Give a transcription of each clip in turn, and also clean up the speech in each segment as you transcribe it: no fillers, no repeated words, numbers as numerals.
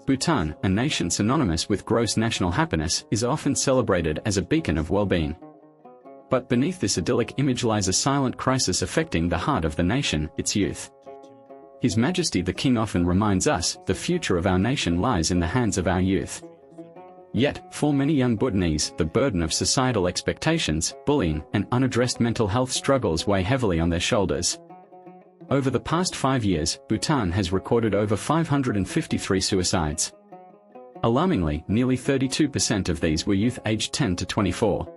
Bhutan, a nation synonymous with gross national happiness, is often celebrated as a beacon of well-being. But beneath this idyllic image lies a silent crisis affecting the heart of the nation, its youth. His Majesty the King often reminds us, the future of our nation lies in the hands of our youth. Yet, for many young Bhutanese, the burden of societal expectations, bullying, and unaddressed mental health struggles weigh heavily on their shoulders. Over the past 5 years, Bhutan has recorded over 553 suicides. Alarmingly, nearly 32% of these were youth aged 10 to 24.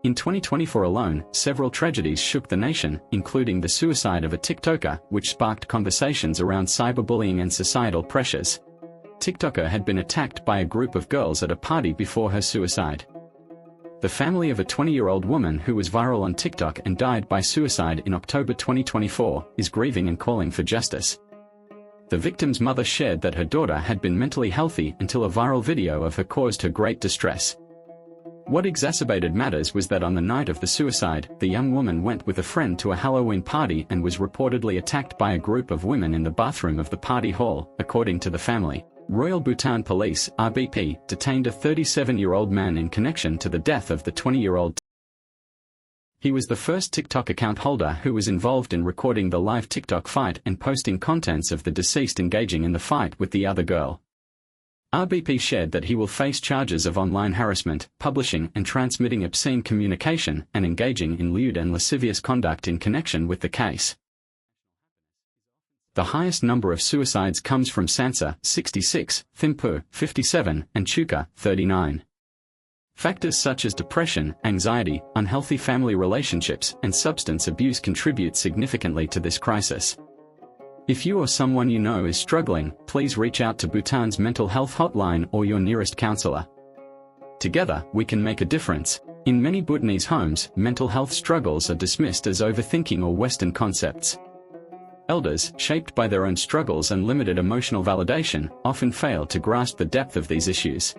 In 2024 alone, several tragedies shook the nation, including the suicide of a TikToker, which sparked conversations around cyberbullying and societal pressures. TikToker had been attacked by a group of girls at a party before her suicide. The family of a 20-year-old woman who was viral on TikTok and died by suicide in October 2024 is grieving and calling for justice. The victim's mother shared that her daughter had been mentally healthy until a viral video of her caused her great distress. What exacerbated matters was that on the night of the suicide, the young woman went with a friend to a Halloween party and was reportedly attacked by a group of women in the bathroom of the party hall, according to the family. Royal Bhutan Police, RBP, detained a 37-year-old man in connection to the death of the 20-year-old. He was the first TikTok account holder who was involved in recording the live TikTok fight and posting contents of the deceased engaging in the fight with the other girl. RBP shared that he will face charges of online harassment, publishing and transmitting obscene communication, and engaging in lewd and lascivious conduct in connection with the case. The highest number of suicides comes from Sansa, 66, Thimphu, 57, and Chuka, 39. Factors such as depression, anxiety, unhealthy family relationships, and substance abuse contribute significantly to this crisis. If you or someone you know is struggling, please reach out to Bhutan's mental health hotline or your nearest counselor. Together, we can make a difference. In many Bhutanese homes, mental health struggles are dismissed as overthinking or Western concepts. Elders, shaped by their own struggles and limited emotional validation, often fail to grasp the depth of these issues.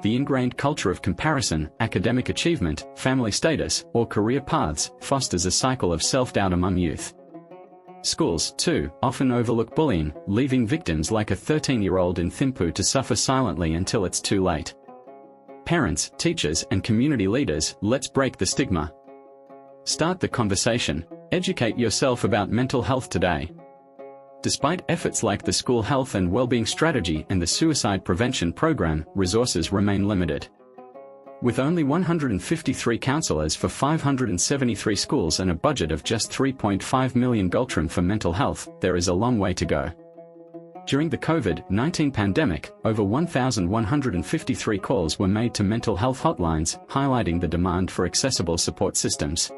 The ingrained culture of comparison, academic achievement, family status, or career paths fosters a cycle of self-doubt among youth. Schools, too, often overlook bullying, leaving victims like a 13-year-old in Thimphu to suffer silently until it's too late. Parents, teachers, and community leaders, let's break the stigma. Start the conversation. Educate yourself about mental health today. Despite efforts like the School Health and Wellbeing Strategy and the Suicide Prevention Program, resources remain limited. With only 153 counselors for 573 schools and a budget of just 3.5 million Gultram for mental health, there is a long way to go. During the COVID-19 pandemic, over 1,153 calls were made to mental health hotlines, highlighting the demand for accessible support systems.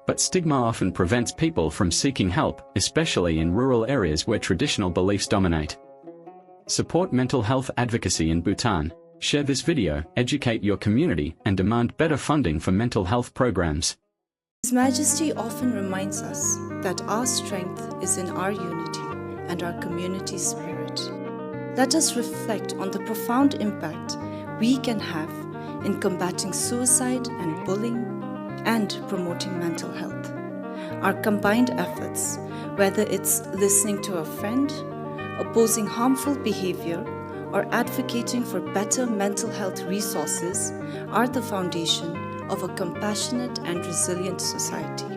But stigma often prevents people from seeking help, especially in rural areas where traditional beliefs dominate. Support mental health advocacy in Bhutan. Share this video, educate your community, and demand better funding for mental health programs. His Majesty often reminds us that our strength is in our unity and our community spirit. Let us reflect on the profound impact we can have in combating suicide and bullying and promoting mental health. Our combined efforts, whether it's listening to a friend, opposing harmful behavior, or advocating for better mental health resources, are the foundation of a compassionate and resilient society.